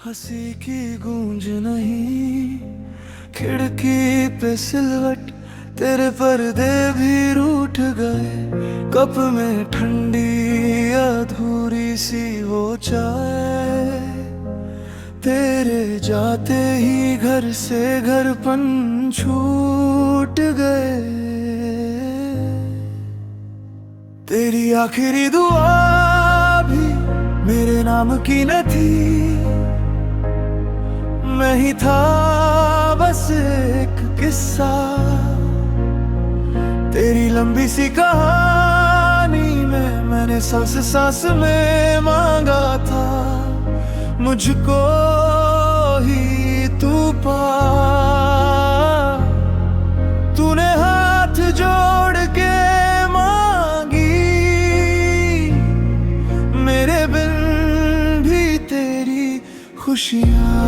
हंसी की गूंज नहीं, खिड़की पे सिलवट, तेरे पर्दे भी रूठ गए। कप में ठंडी अधूरी सी हो चाय, तेरे जाते ही घर से घरपन छूट गए। तेरी आखिरी दुआ भी मेरे नाम की न थी, मैं ही था बस एक किस्सा। तेरी लंबी सी कहानी में मैंने सांस सांस में मांगा था, मुझको ही तू पा। तूने हाथ जोड़ के मांगी, मेरे बिन भी तेरी खुशियाँ।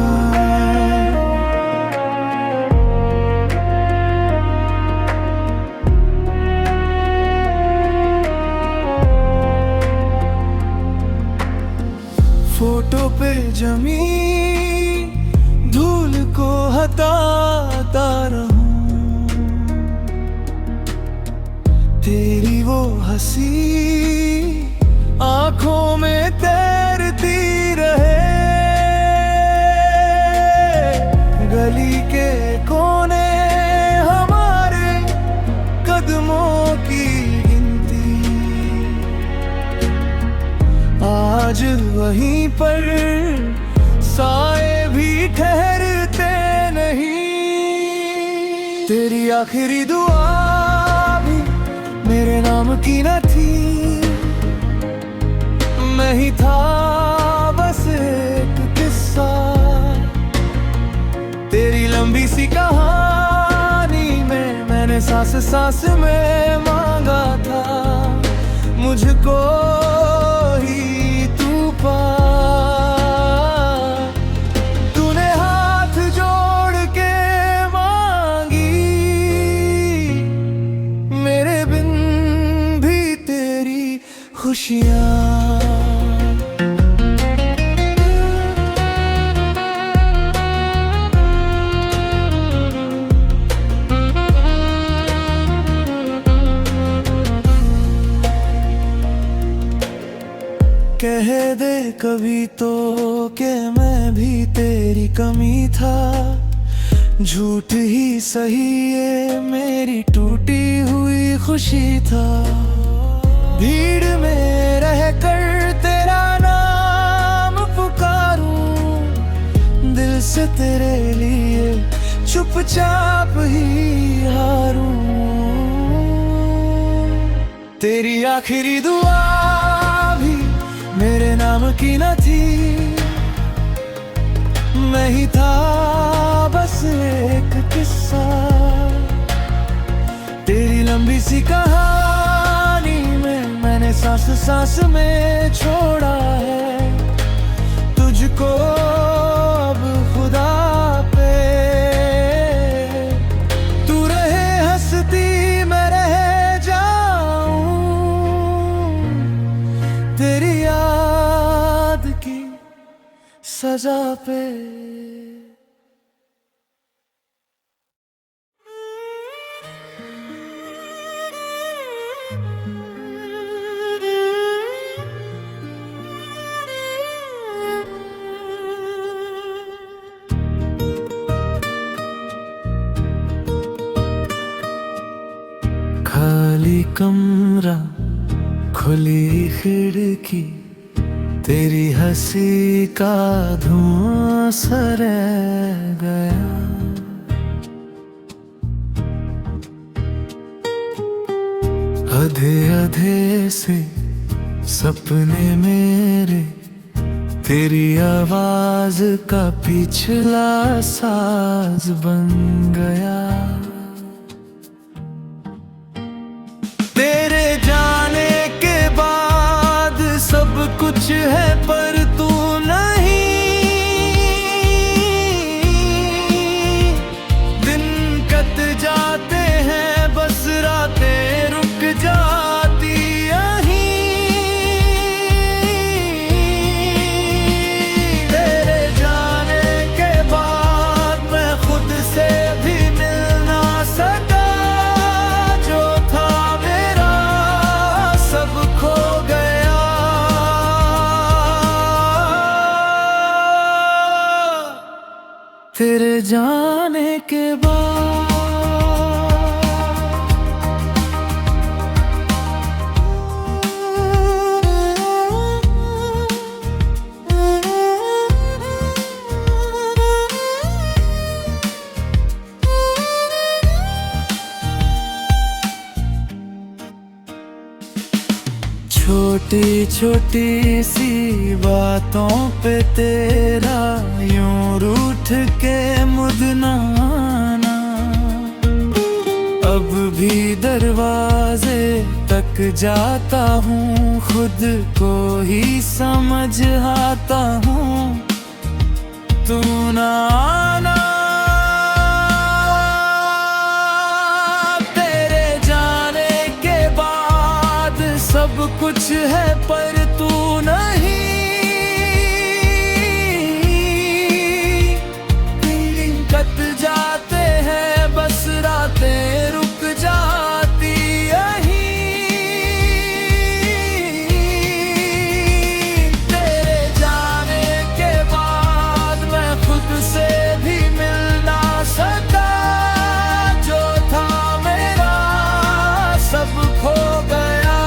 फोटो पे जमी धूल को हटाता रहूं, तेरी वो हंसी आंखों में तैरती रहे। गली के कोने हमारे कदमों की गिनती, आज वहीं पर साए भी ठहरते नहीं। तेरी आखिरी दुआ भी मेरे नाम की न थी, मैं ही था बस एक किस्सा। तेरी लंबी सी कहानी में मैंने सांस सांस में मांगा था, मुझको ही तू पा। तूने हाथ जोड़ के मांगी, मेरे बिन भी तेरी खुशियाँ। कह दे कभी तो कि मैं भी तेरी कमी था, झूठ ही सही ये मेरी टूटी हुई खुशी था। भीड़ में रहकर तेरा नाम पुकारूं, दिल से तेरे लिए चुपचाप ही हारूं। तेरी आखिरी दुआ भी मेरे नाम की न थी, मैं ही था बस एक किस्सा। तेरी लंबी सी कहानी में मैंने सांस सांस में छोड़ा है तुझको अब खुदा पे। तू रहे हंसती मैं रह जाऊं, तेरी याद की सजा पे। खाली कमरा, खुली खिड़की, तेरी हंसी का धुआं सा रह गया। आधे आधे से सपने मेरे तेरी आवाज का पिछला साज बन गया। तेरे जाने के बाद सब कुछ है पर तू नहीं। दिन कट जाते हैं बस रातें रुक जाती यहीं। तेरे जाने तेरे जाने के बाद। छोटी छोटी सी बातों पे तेरा यूं रूठ के मुदनाना, अब भी दरवाजे तक जाता हूँ, खुद को ही समझ आता हूँ, तू ना आना। तेरे जाने के बाद सब कुछ है पर तू नहीं, दिन कट जाते हैं बस रातें रुक जाती यहीं। तेरे जाने के बाद मैं खुद से भी मिल ना सका, जो था मेरा सब खो गया।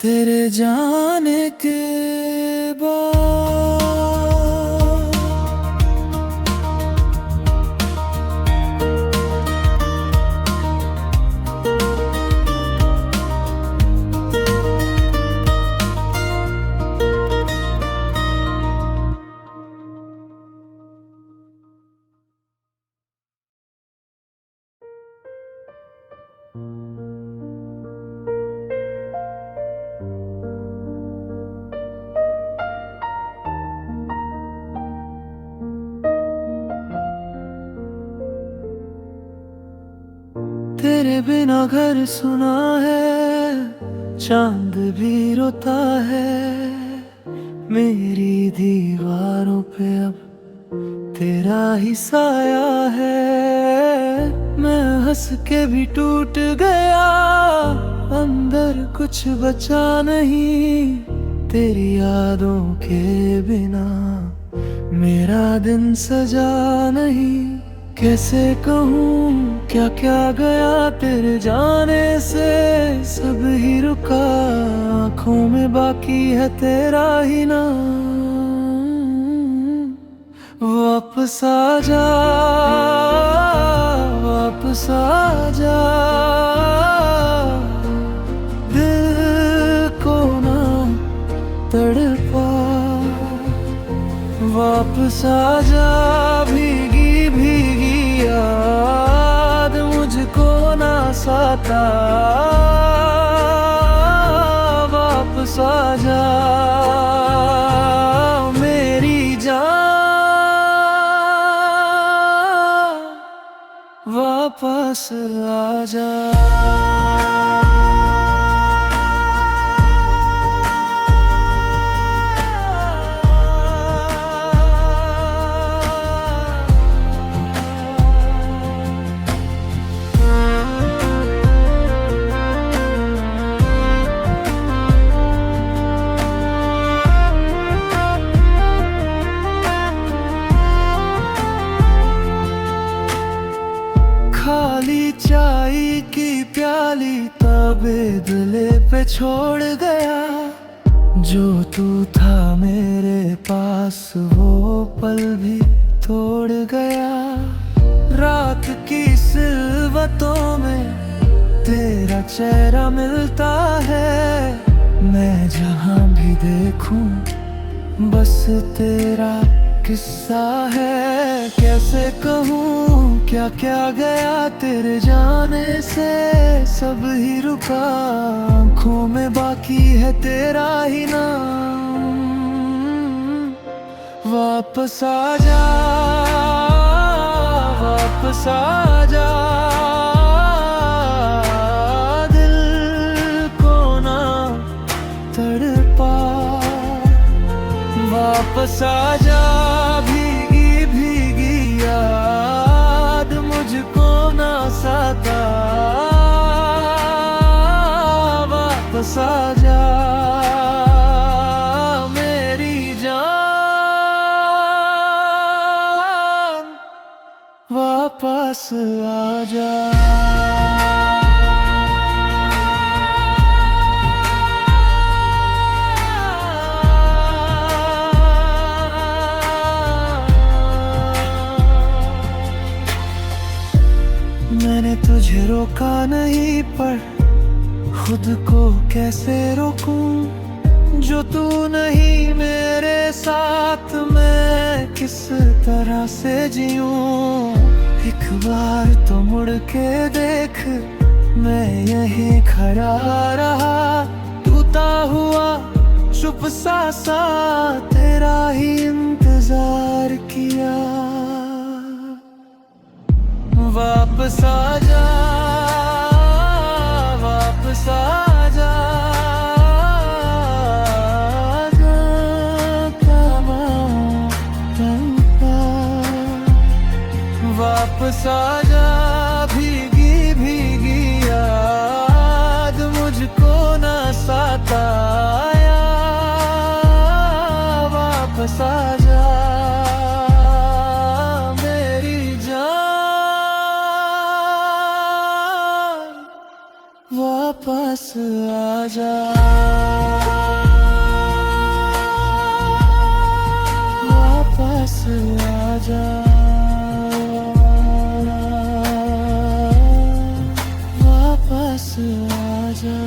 तेरे जाने के बाद। तेरे बिना घर सुना है, चांद भी रोता है, मेरी दीवारों पे अब तेरा ही साया है। मैं हंस के भी टूट गया, अंदर कुछ बचा नहीं, तेरी यादों के बिना मेरा दिन सजा नहीं। कैसे कहूँ क्या क्या गया तेरे जाने से, सब ही रुका, आँखों में बाकी है तेरा ही नाम। वापस आ जा, वापस आ जा, दिल को ना तड़पा। वापस आ जा, भीगी भीगी याद मुझको ना सता। वापस आ जा मेरी जान, वापस आ जा। खाली चाय की प्याली तबेदले पे छोड़ गया, जो तू था मेरे पास वो पल भी तोड़ गया। रात की सिलवतों में तेरा चेहरा मिलता है, मैं जहाँ भी देखूं बस तेरा किस्सा है। कैसे कहूँ क्या क्या गया तेरे जाने से, सब ही रुका, आँखों में बाकी है तेरा ही नाम। वापस आ जा, वापस आ जा, दिल को ना तड़पा। वापस आ जा, भीगी भीगी याद मुझको ना सता। वापस आ जा वापस आजा। मैंने तुझे रोका नहीं, पर खुद को कैसे रोकूं। जो तू नहीं मेरे साथ, मैं किस तरह से जीऊं। एक बार तो मुड़ के देख, मैं यहीं खड़ा रहा। टूटा हुआ चुप सा तेरा ही इंतजार किया। वापस आजा, वापस आजा। वापस आजा, भीगी भीगी याद मुझको न सताया। वापस आजा मेरी जान, वापस आजा। वापस आजा, वापस आजा।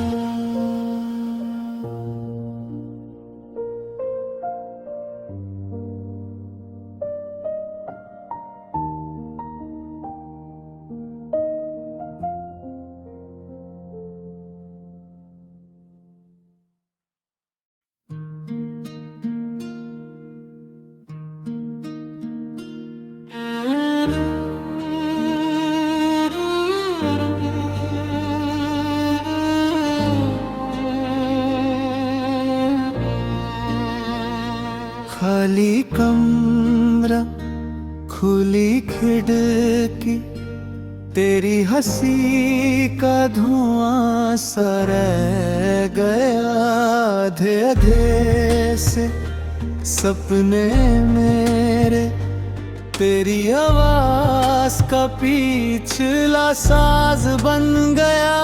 खाली कमरा, खुली खिड़की, तेरी हंसी का धुआं सा रह गया। आधे आधे से सपने मेरे, तेरी आवाज का पिछला साज बन गया।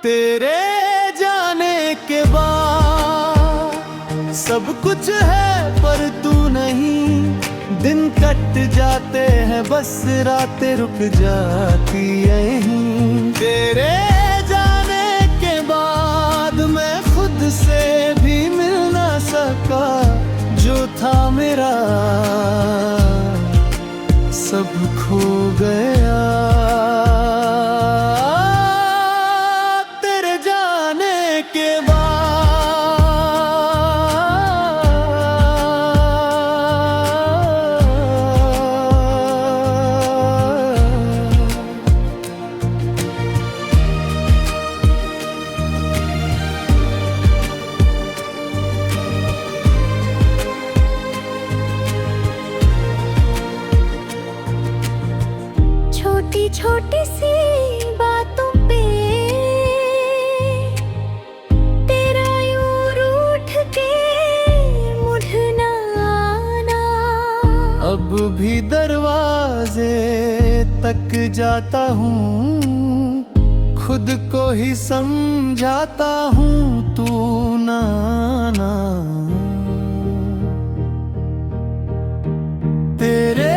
तेरे जाने के बाद सब कुछ है पर तू नहीं। दिन कट जाते हैं बस रातें रुक जाती यहीं। तेरे जाने के बाद मैं खुद से भी मिल ना सका। जो था मेरा सब खो गया। तेरे जाने के बाद छोटी छोटी सी बातों पे तेरा यूं रूठ के मुड़ना आना। अब भी दरवाजे तक जाता हूँ, खुद को ही समझाता हूँ तू ना आना। तेरे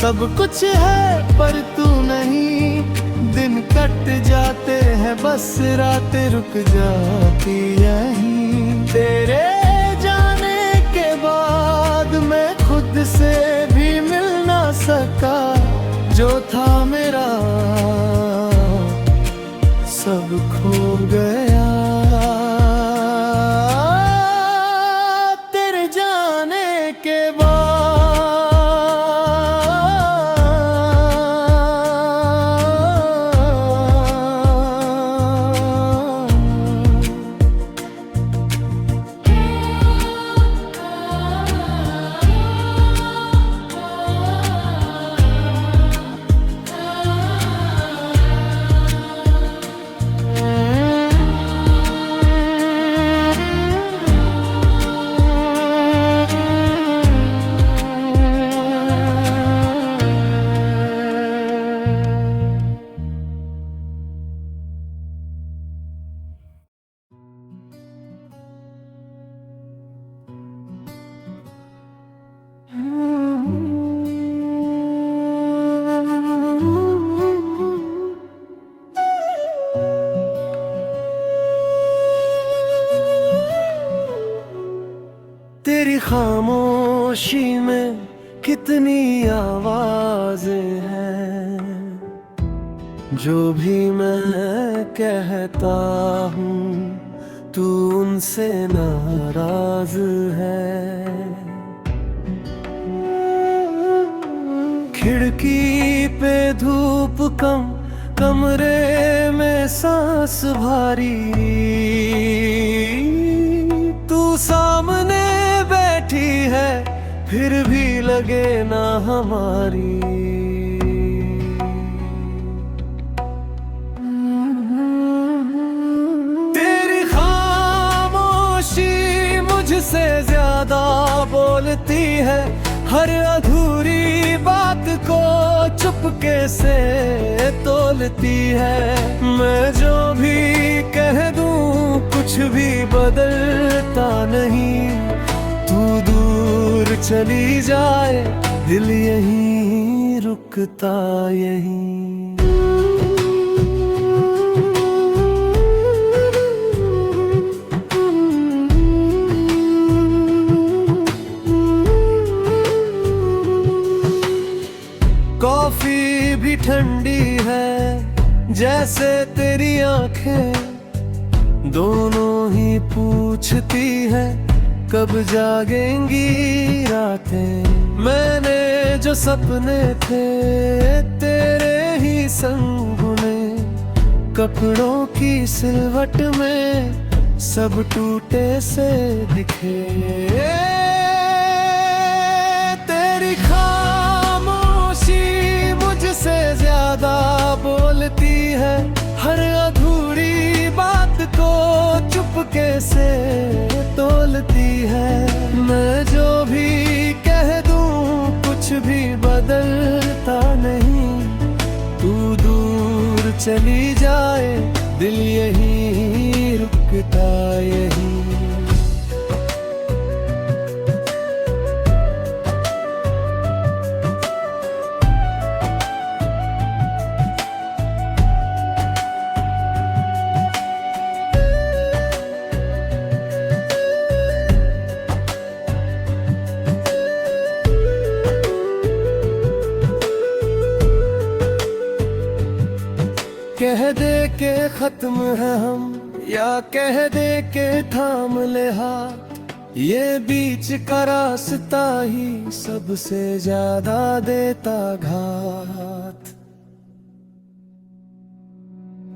सब कुछ है पर तू नहीं। दिन कट जाते हैं बस रातें रुक जाती यहीं। तेरे जाने के बाद मैं खुद से भी मिल ना सका। जो था मेरा सब खो गया। तेरे जाने के बाद कितनी आवाजें हैं, जो भी मैं कहता हूँ तू उनसे नाराज है। खिड़की पे धूप कम, कमरे में सांस भारी, तू सामने बैठी है फिर भी लगे ना हमारी। तेरी खामोशी मुझसे ज्यादा बोलती है, हर अधूरी बात को चुपके से तोलती है। मैं जो भी कह दूं कुछ भी बदलता नहीं, तू दूर चली जाए दिल यहीं रुकता यहीं। कॉफी भी ठंडी है जैसे तेरी आंखें, दोनों ही पूछती है कब जागेंगी रातें। मैंने जो सपने थे तेरे ही संग बुने, कपड़ों की सिलवट में सब टूटे से दिखे। तेरी खामोशी मुझसे ज्यादा बोलती है, हर अधूरी बात को चुपके से तोलती है। मैं जो भी कह दूं कुछ भी बदलता नहीं, तू दूर चली जाए दिल यहीं रुकता यहीं। कह दे के खत्म है हम, या कह दे के थाम ले हाथ, ये बीच का रास्ता ही सबसे ज्यादा देता घात।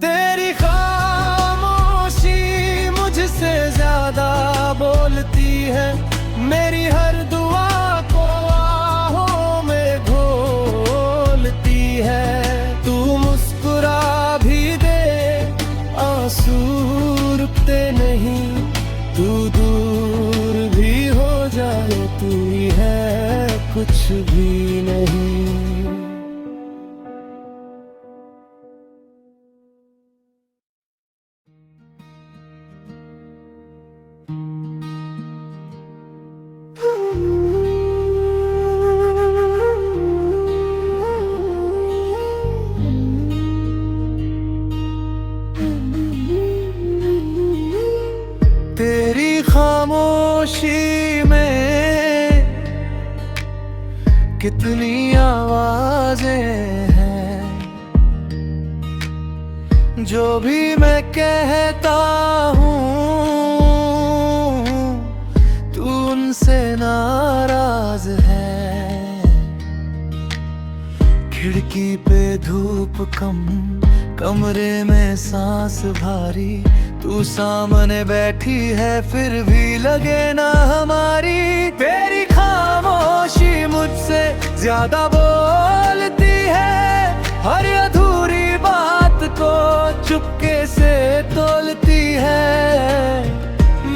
तेरी खामोशी मुझसे ज्यादा बोलती है, मेरी हर दुआ को आहों में घोलती है। तू मुस्कुरा भी दे आंसू रुकते नहीं, तू दूर भी हो जाए तू ही है कुछ भी नहीं। तेरी खामोशी में कितनी आवाजें हैं, जो भी मैं कहता हूँ तू उनसे नाराज है। खिड़की पे धूप कम, कमरे में सांस भारी, तू सामने बैठी है फिर भी लगे ना हमारी। तेरी खामोशी मुझसे ज्यादा बोलती है, हर अधूरी बात को चुपके से तोलती है।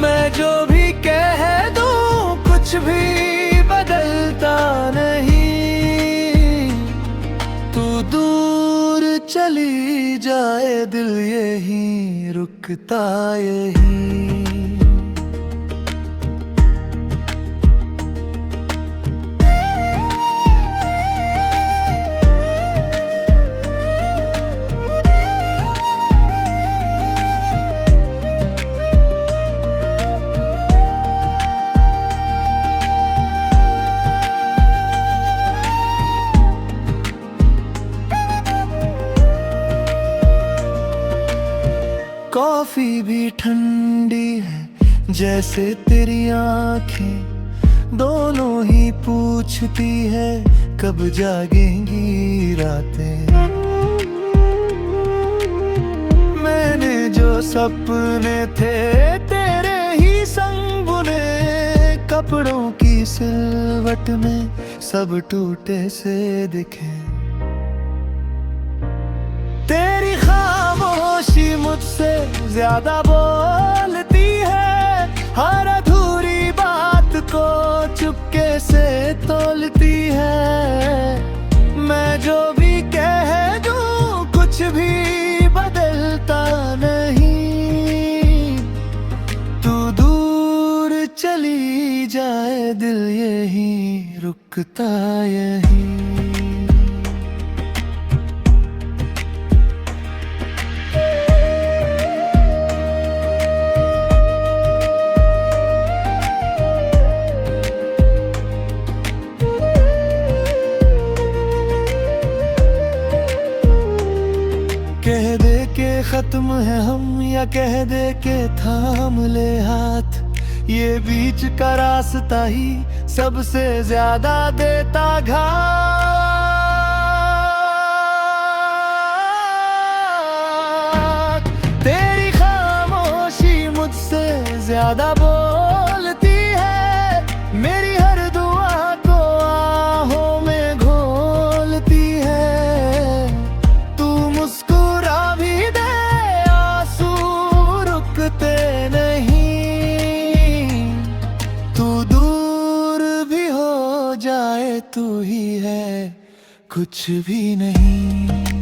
मैं जो भी कह दूं कुछ भी बदलता नहीं, तू दूर चली जाए दिल यहीं रुकता यहीं। ठंडी है जैसे तेरी आंखें, दोनों ही पूछती है कब जागेंगी रातें। मैंने जो सपने थे तेरे ही संग बुने, कपड़ों की सिलवट में सब टूटे से दिखे। तेरी खामोशी मुझसे ज्यादा बोलती है, हर अधूरी बात को चुपके से तोलती है। मैं जो भी कह दूं कुछ भी बदलता नहीं, तू दूर चली जाए दिल यही रुकता यही। कह दे के खत्म है हम, या कह दे के थाम ले हाथ, ये बीच का रास्ता ही सबसे ज्यादा देता घात। तेरी खामोशी मुझसे ज्यादा बोलती है, मेरी हर दुआ को आहों में घोलती है। तू मुस्कुरा भी दे आंसू रुकते नहीं, तू दूर भी हो जाए तू ही है कुछ भी नहीं।